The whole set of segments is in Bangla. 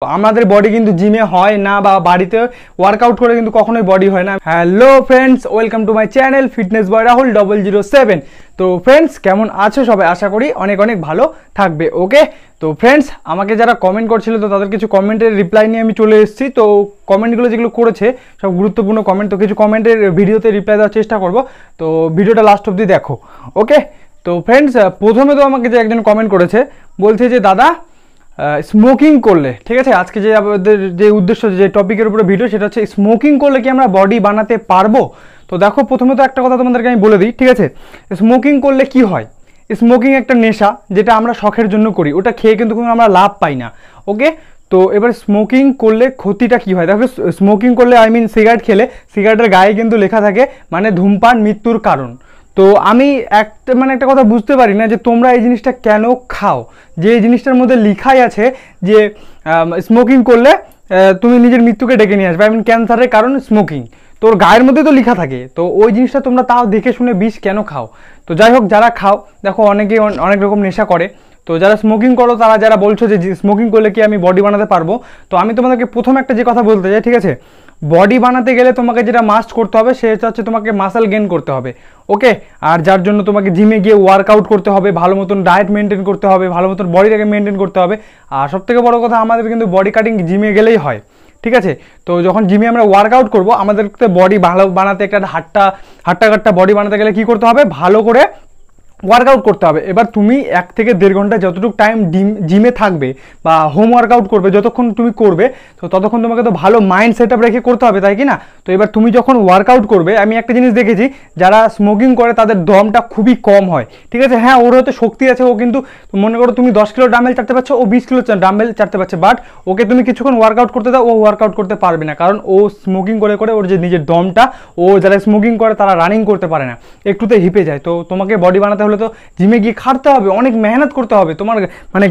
আমাদের বডি কিন্তু জিমে হয় না বা বাড়িতে ওয়ার্কআউট করে কিন্তু কখনোই বডি হয় না। Hello friends, welcome to my channel fitness boy Rahul 007। তো ফ্রেন্ডস, কেমন আছো সবাই? আশা করি অনেক অনেক ভালো থাকবে। ওকে, তো ফ্রেন্ডস, আমাকে যারা কমেন্ট করছিল তো তাদের কিছু কমেন্টের রিপ্লাই নিয়ে আমি চলে এসেছি। তো কমেন্টগুলো যেগুলো করেছে সব গুরুত্বপূর্ণ কমেন্ট, তো কিছু কমেন্টের ভিডিওতে রিপ্লাই দেওয়ার চেষ্টা করব। তো ভিডিওটা লাস্ট অবধি দেখো। ওকে, তো ফ্রেন্ডস, প্রথমে তো আমাকে যে একজন কমেন্ট করেছে বলছে যে দাদা স্মোকিং করলে, ঠিক আছে, আজকে যে আমাদের যে উদ্দেশ্য যে টপিকের উপরে ভিডিও সেটা হচ্ছে স্মোকিং করলে কি আমরা বডি বানাতে পারবো? তো দেখো, প্রথমে তো একটা কথা তোমাদেরকে আমি বলে দিই, ঠিক আছে। স্মোকিং করলে কি হয়? স্মোকিং একটা নেশা, যেটা আমরা শখের জন্য করি, ওটা খেয়ে কিন্তু কোনো আমরা লাভ পাই না। ওকে, তো এবার স্মোকিং করলে ক্ষতিটা কি হয়? দেখো, স্মোকিং করলে সিগারেট খেলে সিগারেটের গায়ে কিন্তু লেখা থাকে মানে ধূমপান মৃত্যুর কারণ। তো আমি একটা কথা বুঝতে পারি না যে তোমরা এই জিনিসটা কেন খাও, যে এই জিনিসটার মধ্যে লেখাই আছে যে স্মোকিং করলে তুমি নিজের মৃত্যুকে ডেকে নিয়ে আসবে, ক্যান্সারের কারণ স্মোকিং। তোর গায়ের মধ্যে তো লেখা থাকে, তো ওই জিনিসটা তোমরা তাও দেখে শুনে বিষ কেন খাও? তো যাই হোক, যারা খাও, দেখো অনেকে অনেক রকম নেশা করে। তো যারা স্মোকিং করো, তারা যারা বলছো যে স্মোকিং করলে কি আমি বডি বানাতে পারবো, তো আমি তোমাদেরকে প্রথম একটা যে কথা বলতে চাই, ঠিক আছে, বডি বানাতে গেলে তোমাকে যেটা মাস্ট করতে হবে সেটা হচ্ছে তোমাকে মাসল গেইন করতে হবে। ওকে, আর যার জন্য তোমাকে জিমে গিয়ে ওয়ার্কআউট করতে হবে, ভালো মতন ডায়েট মেনটেন করতে হবে, ভালো মতন বডিটাকে মেনটেন করতে হবে। আর সবথেকে বড় কথা, আমাদের কিন্তু বডি কাটিং জিমে গেলেই হয়, ঠিক আছে। তো যখন জিমে আমরা ওয়ার্কআউট করবো, আমাদেরকে বডি ভালো বানাতে, একটা হাট্টা বডি বানাতে গেলে কি করতে হবে? ভালো করে ওয়ার্কআউট করতে হবে। এবার তুমি 1 থেকে 1.5 ঘন্টা যতটুকু টাইম জিমে থাকবে বা হোম ওয়ার্কআউট করবে, যতক্ষণ তুমি করবে, তো ততক্ষণ তোমাকে তো ভালো মাইন্ড সেট আপ রেখে করতে হবে, তাই কি না? তো এবার তুমি যখন ওয়ার্কআউট করবে, আমি একটা জিনিস দেখেছি, যারা স্মোকিং করে তাদের দমটা খুবই কম হয়, ঠিক আছে। হ্যাঁ, ওর হয়তো শক্তি আছে, ও কিন্তু মনে করো তুমি 10 কিলো ডাম্বেল চাটতে পারছো, ও 20 কিলো ডাম্বেল চাটতে পারছে, বাট ওকে তুমি কিছুক্ষণ ওয়ার্কআউট করতে দাও, ও ওয়ার্কআউট করতে পারবে না, কারণ ও স্মোকিং করে ওর যে নিজের দমটা, ও যারা স্মোকিং করে তারা রানিং করতে পারে না, একটুতে হিপে যায়। তো তোমাকে বডি বানাতে হলে তো জিমে গিয়ে খাটতে হবে, অনেক মেহনত করতে হবে, তোমার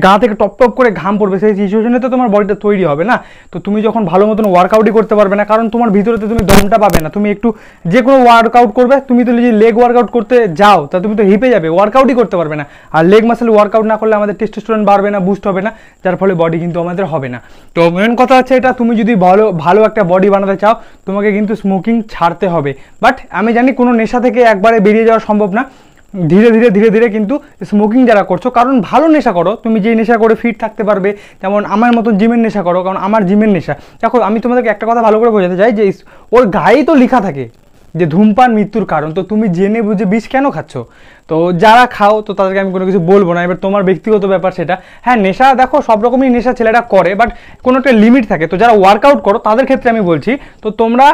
গা থেকে টপ টপ করে ঘাম পড়বে, সেই সিচুয়েশনে তো তোমার বডিটা তৈরি হবে না। তো তুমি যখন ভালো মতন ওয়ার্কআউটই করতে পারবে না, কারণ তোমার ভিতরে তুমি দমটা পাবে না। তুমি একটু যে কোনো ওয়ার্কআউট করবে, তুমি তো যদি লেগ ওয়ার্কআউট করতে যাও তা তুমি তো হিপে যাবে, ওয়ার্কআউটই করতে পারবে না। আর লেগ মাসেল ওয়ার্কআউট না করলে আমাদের টেস্টোস্টেরন বাড়বে না, বুস্ট হবে না, যার ফলে বডি কিন্তু আমাদের হবে না। তো মেন কথা হচ্ছে এটা, তুমি যদি ভালো একটা বডি বানাতে চাও, তোমাকে কিন্তু স্মোকিং ছাড়তে হবে। বাট আমি জানি কোনো নেশা থেকে একবারে বেরিয়ে যাওয়া সম্ভব না, ধীরে ধীরে কিন্তু স্মোকিং যারা করছো, কারণ ভালো নেশা করো, তুমি যেই নেশা করে ফিট থাকতে পারবে, যেমন আমার মতন জিমের নেশা করো, কারণ আমার জিমের নেশা। দেখো, আমি তোমাদেরকে একটা কথা ভালো করে বোঝাতে চাই যে ওর গায়েই তো লেখা থাকে যে ধূমপান মৃত্যুর কারণ, তো তুমি জেনে বুঝে বিষ কেন খাচ্ছ? তো যারা খাও, তো তাদেরকে আমি কোনো কিছু বলবো না, এবার তোমার ব্যক্তিগত ব্যাপার সেটা। হ্যাঁ, নেশা দেখো সব রকমই নেশা ছেলেরা করে, বাট কোনো একটা লিমিট থাকে। তো যারা ওয়ার্কআউট করো তাদের ক্ষেত্রে আমি বলছি, তো তোমরা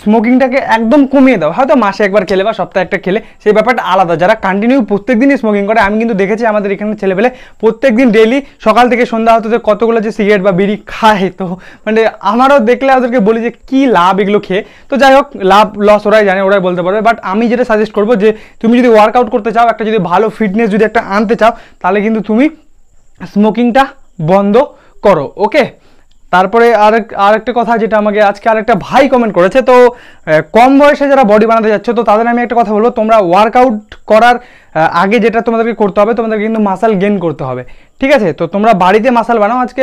স্মোকিংটাকে একদম কমিয়ে দাও, হয়তো মাসে একবার খেলে বা সপ্তাহে একটা খেলে, সেই ব্যাপারটা আলাদা। যারা কন্টিনিউ প্রত্যেক দিনই স্মোকিং করে, আমি কিন্তু দেখেছি আমাদের এখানে ছেলেপেলে প্রত্যেক দিন ডেইলি সকাল থেকে সন্ধ্যা হতে কতগুলো যে সিগারেট বা বিড়ি খায়, তো আমারও দেখলে ওদেরকে বলি যে কি লাভ এগুলো খেয়ে। তো যাই হোক, লাভ লস ওরাই জানে, ওরাই বলতে পারবে। বাট আমি যেটা সাজেস্ট করবো, যে তুমি যদি ওয়ার্কআউট করতে চাও, একটা যদি ভালো ফিটনেস যদি একটা আনতে চাও, তাহলে কিন্তু তুমি স্মোকিংটা বন্ধ করো। ওকে, তারপরে আরেকটা কথা, যেটা আমাকে আজকে আরেকটা ভাই কমেন্ট করেছে, তো কম বয়সে যারা বডি বানাতে যাচ্ছ, তো তাদের আমি একটা কথা বলবো, তোমরা ওয়ার্কআউট করার আগে যেটা তোমাদেরকে করতে হবে, তোমাদেরকে কিন্তু মাসল গেইন করতে হবে, ঠিক আছে। তো তোমরা বাড়িতে মাসল বানাও। আজকে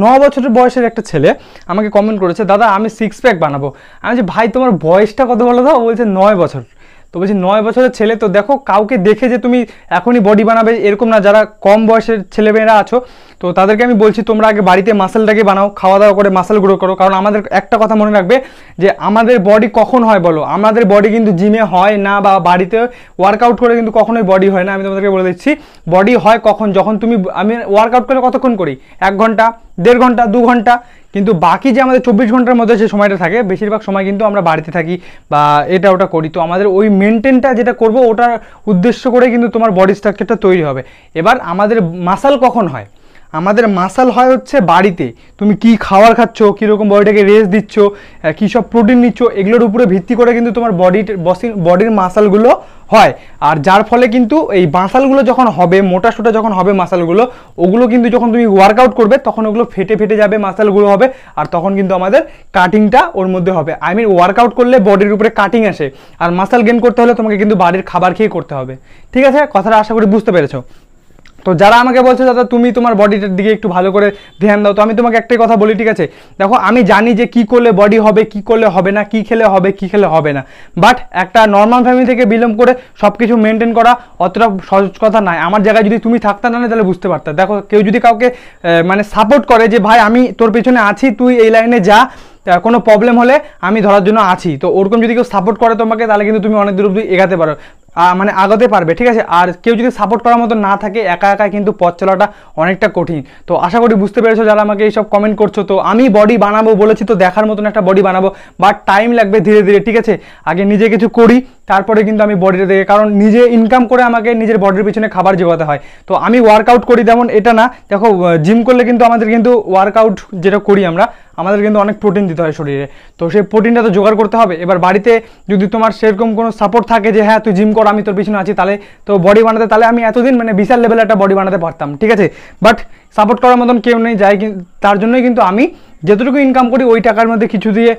9 বছরের বয়সের একটা ছেলে আমাকে কমেন্ট করেছে, দাদা আমি 6 প্যাক বানাবো। আমি বলছি, ভাই তোমার বয়সটা কত বলো তো? বলছে 9 বছর। তো বলছি 9 বছরের ছেলে, তো দেখো কাউকে দেখে যে তুমি এখনই বডি বানাবে এরকম না, যারা কম বয়সের ছেলেমেয়েরা আছো, তো তাদেরকে আমি বলছি তোমরা আগে বাড়িতে মাসেলটাকে বানাও, খাওয়া দাওয়া করে মাসেল গ্রো করো। কারণ আমাদের একটা কথা মনে রাখবে, যে আমাদের বডি কখন হয় বলো? আমাদের বডি কিন্তু জিমে হয় না বা বাড়িতে ওয়ার্কআউট করে কিন্তু কখনোই বডি হয় না। আমি তোমাদেরকে বলে দিচ্ছি, বডি হয় কখন? যখন আমি ওয়ার্কআউট করে কতক্ষণ করি? 1 ঘন্টা, 1.5 ঘন্টা, 2 ঘন্টা, কিন্তু বাকি যে আমাদের 24 ঘন্টার মধ্যে যে সময়টা থাকে, বেশিরভাগ সময় কিন্তু আমরা বাড়িতে থাকি বা এটা ওটা করি। তো আমাদের ওই মেনটেনটা যেটা করবো, ওটার উদ্দেশ্য করে কিন্তু তোমার বডি স্ট্রাকচারটা তৈরি হবে। এবার আমাদের মাসল কখন হয়? আমাদের মাসল হয় হচ্ছে বাড়িতে তুমি কি খাবার খাচ্ছ, কীরকম বডিটাকে রেস্ট দিচ্ছ, কী সব প্রোটিন নিচ্ছ, এগুলোর উপরে ভিত্তি করে কিন্তু তোমার বডির মাসলগুলো হয়। আর যার ফলে কিন্তু এই মাসলগুলো যখন হবে, মোটা সোটা যখন হবে মাসলগুলো, ওগুলো কিন্তু যখন তুমি ওয়ার্কআউট করবে, তখন ওগুলো ফেটে যাবে, মাসলগুলো হবে, আর তখন কিন্তু আমাদের কাটিংটা ওর মধ্যে হবে। ওয়ার্কআউট করলে বডির উপরে কাটিং আসে, আর মাসল গেইন করতে হলে তোমাকে কিন্তু বাড়ির খাবার খেয়ে করতে হবে, ঠিক আছে? কথাটা আশা করি বুঝতে পেরেছো। তো যারা আমাকে বলছে দাদা তুমি তোমার বডিটার দিকে একটু ভালো করে ধ্যান দাও, তো আমি তোমাকে একটাই কথা বলি, ঠিক আছে, দেখো আমি জানি যে কি করলে বডি হবে, কি করলে হবে না, কি খেলে হবে, কি খেলে হবে না, বাট একটা নর্মাল ফ্যামিলি থেকে বিলং করে সব কিছু মেনটেন করা অতটা সহজ কথা নয়। আমার জায়গায় যদি তুমি থাকতে না তাহলে বুঝতে পারতে। দেখো কেউ যদি কাউকে মানে সাপোর্ট করে যে ভাই আমি তোর পেছনে আছি, তুই এই লাইনে যা, কোনো প্রবলেম হলে আমি ধরার জন্য আছি, তো ওরকম যদি কেউ সাপোর্ট করে তোমাকে তাহলে কিন্তু তুমি অনেক দূর অবধি এগাতে পারো, মানে আগাতে পারবে, ঠিক আছে। আর কেউ যদি সাপোর্ট করার মতো না থাকে, একা একা কিন্তু পথ চলাটা অনেকটা কঠিন। তো আশা করি বুঝতে পেরেছো যারা আমাকে এইসব কমেন্ট করছো। তো আমি বডি বানাবো বলেছি, তো দেখার মতন একটা বডি বানাবো, বাট টাইম লাগবে ধীরে ধীরে, ঠিক আছে। আগে নিজে কিছু করি, তারপরে কিন্তু আমি বডিটা দেখে, কারণ নিজে ইনকাম করে আমাকে নিজের বডির পিছনে খাবার জোগাতে হয়। তো আমি ওয়ার্কআউট করি তেমন এটা না, দেখো জিম করলে কিন্তু আমাদের কিন্তু ওয়ার্কআউট যেটা করি আমাদের কিন্তু অনেক প্রোটিন দিতে হয় শরীরে, তো সেই প্রোটিনটা তো জোগাড় করতে হবে। এবার বাড়িতে যদি তোমার সেরকম কোনো সাপোর্ট থাকে যে হ্যাঁ তুই জিম কর, আমি তোর পিছনে আছি, তাহলে তো বডি বানাতে, তাহলে আমি এতদিন মানে বিশাল লেভেলে একটা বডি বানাতে পারতাম, ঠিক আছে। বাট সাপোর্ট করার মতন কেউ নেই, যাই তার জন্যই কিন্তু আমি যেটুকু ইনকাম করি ওই টাকার মধ্যে কিছু দিয়ে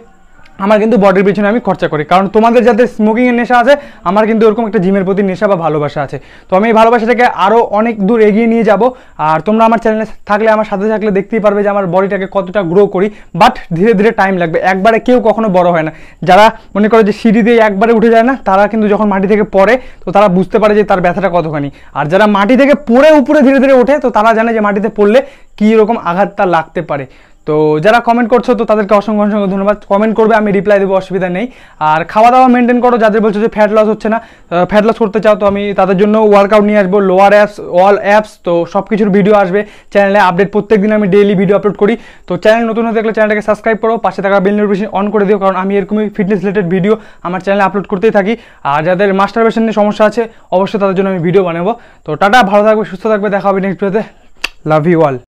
আমার কিন্তু বডির পিছনে আমি খরচা করি। কারণ তোমাদের যাদের স্মোকিংয়ের নেশা আছে, আমার কিন্তু ওরকম একটা জিমের প্রতি নেশা বা ভালোবাসা আছে। তো আমি এই ভালোবাসাটাকে আরও অনেক দূর এগিয়ে নিয়ে যাব। আর তোমরা আমার চ্যানেলে থাকলে, আমার সাথে থাকলে দেখতেই পারবে যে আমার বডিটাকে কতটা গ্রো করি, বাট ধীরে ধীরে টাইম লাগবে। একবারে কেউ কখনো বড় হয় না। যারা মনে করে যে সিঁড়ি দিয়ে একবারে উঠে যায় না, তারা কিন্তু যখন মাটি থেকে পড়ে তো তারা বুঝতে পারে যে তার ব্যথাটা কতখানি। আর যারা মাটি থেকে পড়ে উপরে ধীরে ধীরে ওঠে, তো তারা জানে যে মাটিতে পড়লে কী রকম আঘাত তার লাগতে পারে। তো যারা কমেন্ট করছো তো তাদেরকে অসংখ্য অসংখ্য ধন্যবাদ। কমেন্ট করবে, আমি রিপ্লাই দেবো, অসুবিধা নেই। আর খাওয়া দাওয়া মেনটেন করো। যাদের বলছো যে ফ্যাট লস হচ্ছে না, ফ্যাট লস করতে চাও, তো আমি তাদের জন্য ওয়ার্কআউট নিয়ে আসবো, লোয়ার অ্যাপস, অল অ্যাপস, তো সব কিছুর ভিডিও আসবে চ্যানেলে আপডেট। প্রত্যেক দিন আমি ডেইলি ভিডিও আপলোড করি। তো চ্যানেল নতুন হতে দেখলে চ্যানেলটাকে সাবস্ক্রাইব করো, পাশে থাকা বেল নোটিফিকেশন অন করে দিও, কারণ আমি এরকমই ফিটনেস রিলেটেড ভিডিও আমার চ্যানেলে আপলোড করতেই থাকি। আর যাদের মাস্টারবেশন নিয়ে সমস্যা আছে, অবশ্যই তাদের জন্য আমি ভিডিও বানাবো। তো টাটা, ভালো থাকবে, সুস্থ থাকবে, দেখা হবে নেক্সট ভিডিওতে। Love you all.